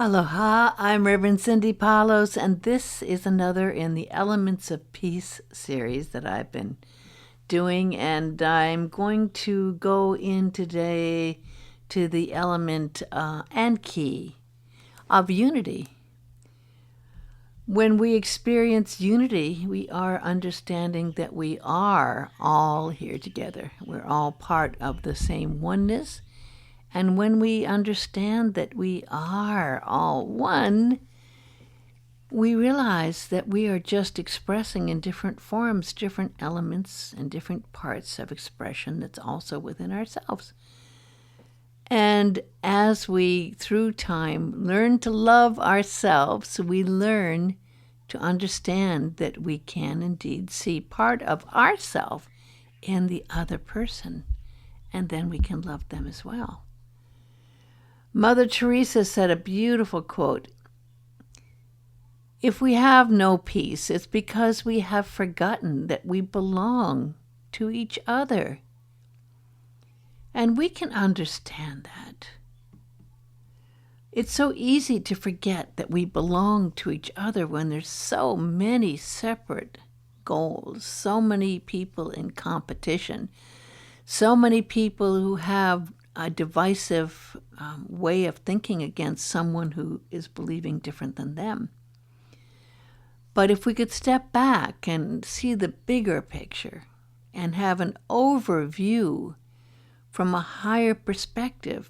Aloha, I'm Reverend Cindy Palos, and this is another in the Elements of Peace series that I've been doing. And I'm going to go in today to the element and key of unity. When we experience unity, we are understanding that we are all here together. We're all part of the same oneness. And when we understand that we are all one, we realize that we are just expressing in different forms, different elements and different parts of expression that's also within ourselves. And as we, through time, learn to love ourselves, we learn to understand that we can indeed see part of ourself in the other person, and then we can love them as well. Mother Teresa said a beautiful quote, "If we have no peace, it's because we have forgotten that we belong to each other." And we can understand that. It's so easy to forget that we belong to each other when there's so many separate goals, so many people in competition, so many people who have a divisive way of thinking against someone who is believing different than them. But if we could step back and see the bigger picture and have an overview from a higher perspective,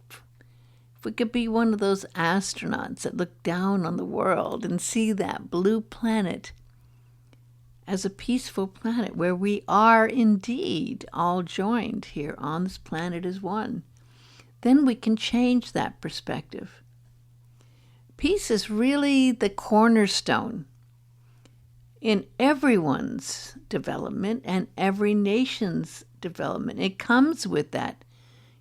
if we could be one of those astronauts that look down on the world and see that blue planet as a peaceful planet where we are indeed all joined here on this planet as one, then we can change that perspective. Peace is really the cornerstone in everyone's development and every nation's development. It comes with that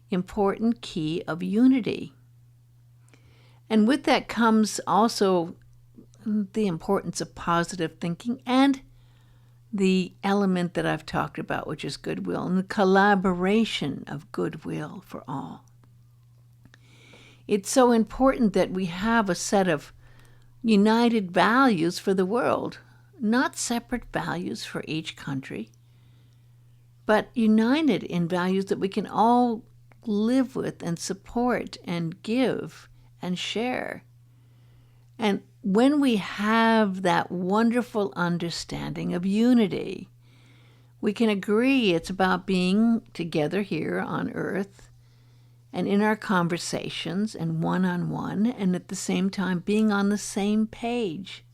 important key of unity. And with that comes also the importance of positive thinking and the element that I've talked about, which is goodwill, and the collaboration of goodwill for all. It's so important that we have a set of united values for the world, not separate values for each country, but united in values that we can all live with and support and give and share. And when we have that wonderful understanding of unity, we can agree it's about being together here on earth and in our conversations and one-on-one, and at the same time being on the same page,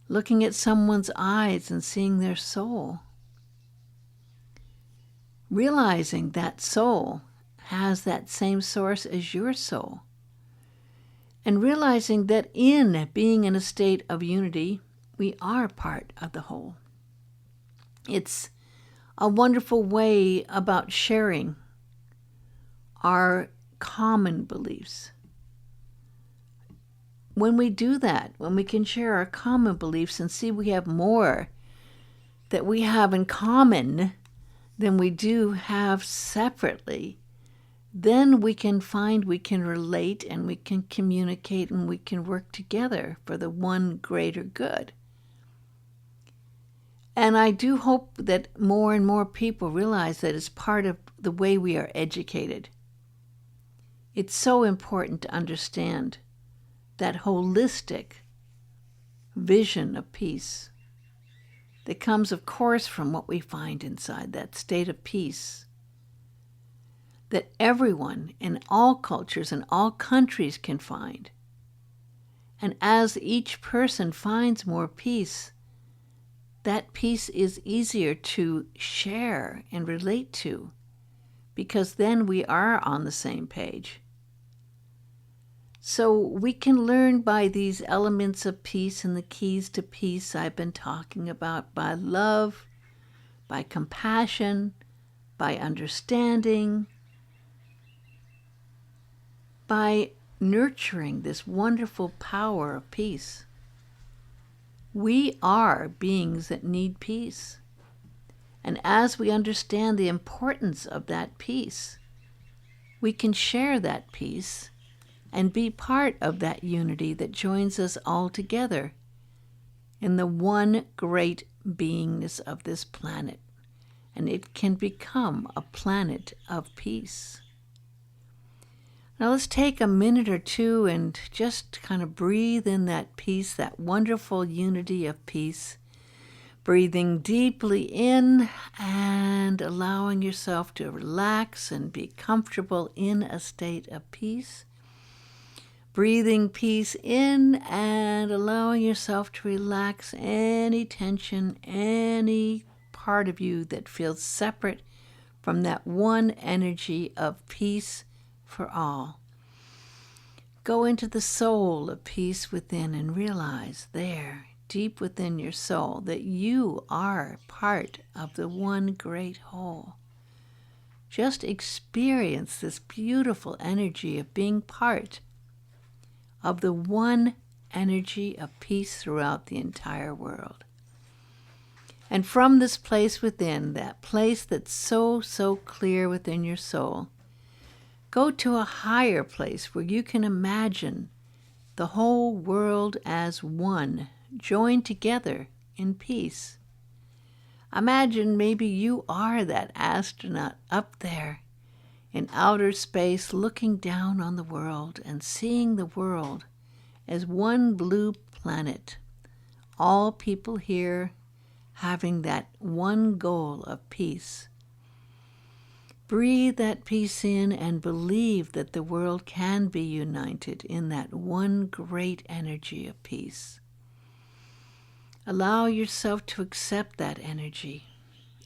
looking at someone's eyes and seeing their soul, realizing that soul has that same source as your soul, and realizing that in being in a state of unity, we are part of the whole. It's a wonderful way about sharing our common beliefs. When we do that, when we can share our common beliefs and see we have more that we have in common than we do have separately, then we can find we can relate and we can communicate and we can work together for the one greater good. And I do hope that more and more people realize that it's part of the way we are educated. It's so important to understand that holistic vision of peace that comes, of course, from what we find inside that state of peace, that everyone in all cultures and all countries can find. And as each person finds more peace, that peace is easier to share and relate to, because then we are on the same page. So we can learn by these elements of peace and the keys to peace I've been talking about, by love, by compassion, by understanding, by nurturing this wonderful power of peace. We are beings that need peace. And as we understand the importance of that peace, we can share that peace and be part of that unity that joins us all together in the one great beingness of this planet. And it can become a planet of peace. Now let's take a minute or two and just kind of breathe in that peace, that wonderful unity of peace. Breathing deeply in and allowing yourself to relax and be comfortable in a state of peace. Breathing peace in and allowing yourself to relax any tension, any part of you that feels separate from that one energy of peace for all. Go into the soul of peace within and realize there, deep within your soul, that you are part of the one great whole. Just experience this beautiful energy of being part of the one energy of peace throughout the entire world. And from this place within, that place that's so, so clear within your soul, go to a higher place where you can imagine the whole world as one, joined together in peace. Imagine maybe you are that astronaut up there in outer space looking down on the world and seeing the world as one blue planet. All people here having that one goal of peace. Breathe that peace in and believe that the world can be united in that one great energy of peace. Allow yourself to accept that energy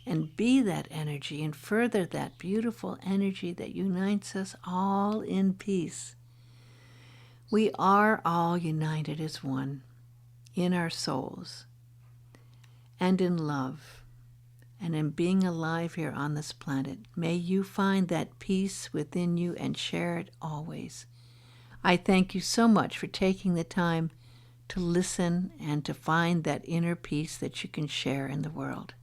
and be that energy and further that beautiful energy that unites us all in peace. We are all united as one in our souls and in love and in being alive here on this planet. May you find that peace within you and share it always. I thank you so much for taking the time to listen and to find that inner peace that you can share in the world.